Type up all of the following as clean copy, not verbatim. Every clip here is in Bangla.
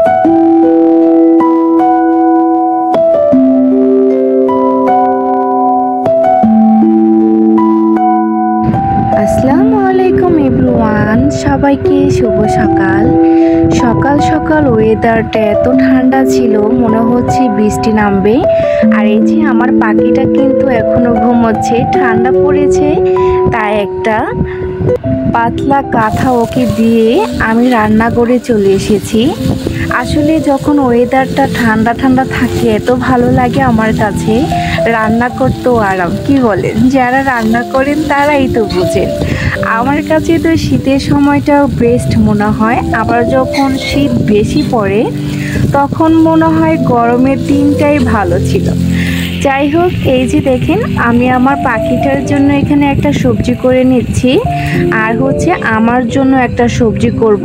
আসসালামু আলাইকুম এভরিওয়ান, সবাইকে শুভ সকাল। সকাল সকাল ওয়েদারটা এত ঠান্ডা ছিল, মনে হচ্ছে বৃষ্টি নামবে। আর এই যে আমার পাখিটা কিন্তু এখনো ঘুমোচ্ছে, ঠান্ডা পড়েছে, তাই একটা পাতলা কাঁথা ওকে দিয়ে আমি রান্না করে চলে এসেছি। আসলে যখন ওয়েদারটা ঠান্ডা ঠান্ডা থাকে এত ভালো লাগে আমার কাছে, রান্না করতেও আরাম। কি বলেন? যারা রান্না করেন তারাই তো বুঝেন। আমার কাছে তো শীতের সময়টাও বেস্ট মনে হয়, আবার যখন শীত বেশি পড়ে তখন মনে হয় গরমের দিনটাই ভালো ছিল। যাই হোক, এই যে দেখেন আমি আমার পাখিটার জন্য এখানে একটা সবজি করে নিচ্ছি, আর হচ্ছে আমার জন্য একটা সবজি করব।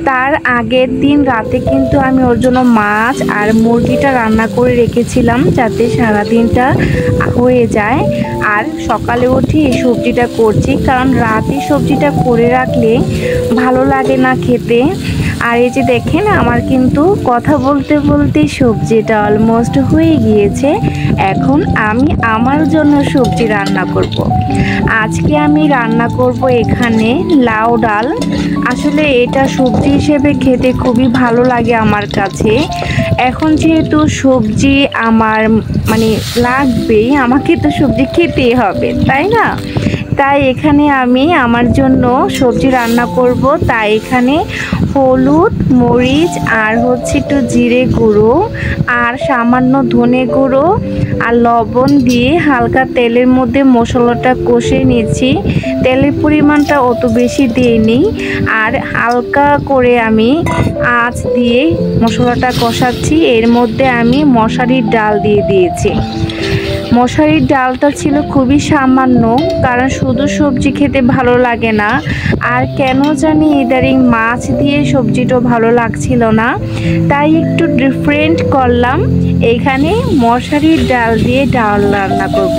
তার আগের দিন রাতে কিন্তু আমি ওর জন্য মাছ আর মুরগিটা রান্না করে রেখেছিলাম, যাতে সারাদিনটা হয়ে যায়। আর সকালে উঠে এই সবজিটা করছি, কারণ রাতে সবজিটা করে রাখলে ভালো লাগে না খেতে। আর এই যে দেখেন আমার কিন্তু কথা বলতে বলতে সবজিটা অলমোস্ট হয়ে গিয়েছে। এখন আমি আমার জন্য সবজি রান্না করব। আজকে আমি রান্না করব এখানে লাউ ডাল। আসলে এটা সবজি হিসেবে খেতে খুবই ভালো লাগে আমার কাছে। এখন যেহেতু সবজি আমার লাগবেই, আমাকে তো সবজি খেতেই হবে, তাই না? তাই এখানে আমি আমার জন্য সবজি রান্না করব। তাই এখানে হলুদ, মরিচ আর হচ্ছে একটু জিরে গুঁড়ো আর সামান্য ধনে গুঁড়ো আর লবণ দিয়ে হালকা তেলের মধ্যে মশলাটা কষে নিচ্ছি। তেলের পরিমাণটা অত বেশি দিইনি, আর হালকা করে আমি আঁচ দিয়ে মশলাটা কষাচ্ছি। এর মধ্যে আমি মশারির ডাল দিয়ে দিয়েছি। মশারির ডালটা ছিল খুবই সামান্য, কারণ শুধু সবজি খেতে ভালো লাগে না। আর কেন জানি ইদারিং মাছ দিয়ে সবজিটা ভালো লাগছিল না, তাই একটু ডিফারেন্ট করলাম। এখানে মশারির ডাল দিয়ে ডাল রান্না করব।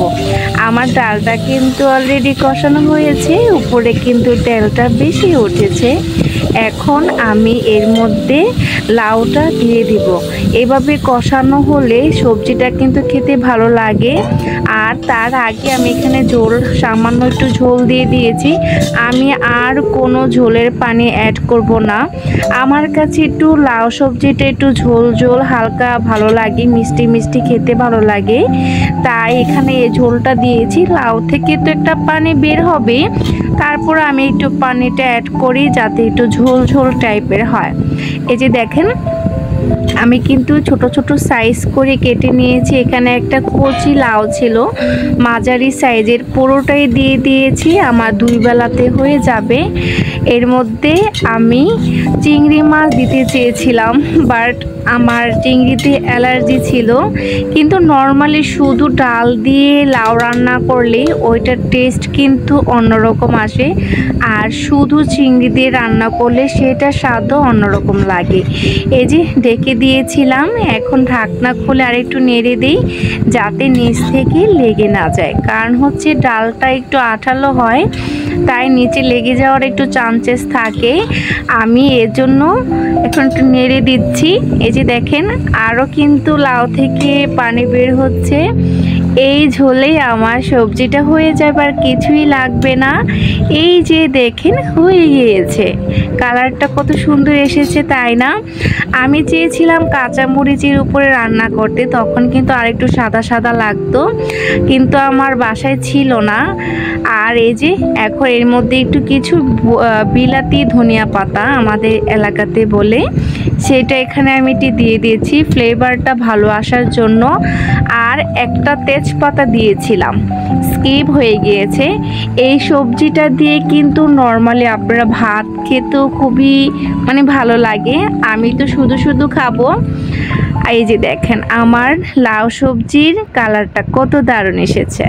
আমার ডালটা কিন্তু অলরেডি কষানো হয়েছে, উপরে কিন্তু তেলটা বেশি উঠেছে। এখন আমি এর মধ্যে লাউটা দিয়ে দিব। এভাবে কষানো হলে সবজিটা কিন্তু খেতে ভালো লাগে। আর তার আগে আমি এখানে সামান্য একটু ঝোল দিয়ে দিয়েছি। আমি আর কোনো ঝোলের পানি অ্যাড করব না। আমার কাছে একটু লাউ সবজিটা একটু ঝোল ঝোল হালকা ভালো লাগে, মিষ্টি মিষ্টি খেতে ভালো লাগে, তাই এখানে এই ঝোলটা দিয়েছি। লাউ থেকে তো একটা পানি বের হবে, তারপর আমি একটু পানিটা অ্যাড করি যাতে একটু ঝোল ঝোল টাইপের হয়। এই যে দেখেন আমি কিন্তু ছোট ছোট সাইজ করে কেটে নিয়েছি। এখানে একটা কচি লাউ ছিল মাঝারি সাইজের, পুরোটাই দিয়ে দিয়েছি, আমার দুই বেলাতে হয়ে যাবে। এর মধ্যে আমি চিংড়ি মাছ দিতে চেয়েছিলাম, বাট আমার চিংড়িতে অ্যালার্জি ছিল। কিন্তু নর্মালি শুধু ডাল দিয়ে লাউ রান্না করলে ওইটার টেস্ট কিন্তু অন্যরকম আসে, আর শুধু চিংড়ি দিয়ে রান্না করলে সেটা স্বাদও অন্যরকম লাগে। এই যে ঢেকে দিয়েছিলাম, এখন ঢাকনা খুলে আরেকটু নেড়ে দিই যাতে নিচ থেকে লেগে না যায়, কারণ হচ্ছে ডালটা একটু আঠালো হয়, তাই নিচে লেগে যাওয়ার একটু চান্সেস থাকে। আমি এর জন্য এখন একটু নেড়ে দিচ্ছি। এই যে দেখেন আরও কিন্তু লাউ থেকে পানি বের হচ্ছে। এই ঝোলেই আমার সবজিটা হয়ে যাবে, আর কিছুই লাগবে না। এই যে দেখেন হয়ে গিয়েছে, কালারটা কত সুন্দর এসেছে, তাই না? আমি চেয়েছিলাম কাঁচা মরিচের উপরে রান্না করতে, তখন কিন্তু আরেকটু সাদা সাদা লাগতো, কিন্তু আমার বাসায় ছিল না। আর এই যে এখন এর মধ্যে একটু কিছু বিলাতি ধনিয়া পাতা আমাদের এলাকাতে বলে, সেটা এখানে আমি দিয়ে দিয়েছি ফ্লেভারটা ভালো আসার জন্য। আর একটা তেজপাতা দিয়েছিলাম, স্কিপ হয়ে গিয়েছে। এই সবজিটা দিয়ে কিন্তু নর্মালি আপনারা ভাত খেতেও খুবই ভালো লাগে, আমি তো শুধু শুধু খাবো। এই যে দেখেন আমার লাউ সবজির কালারটা কত দারুণ এসেছে।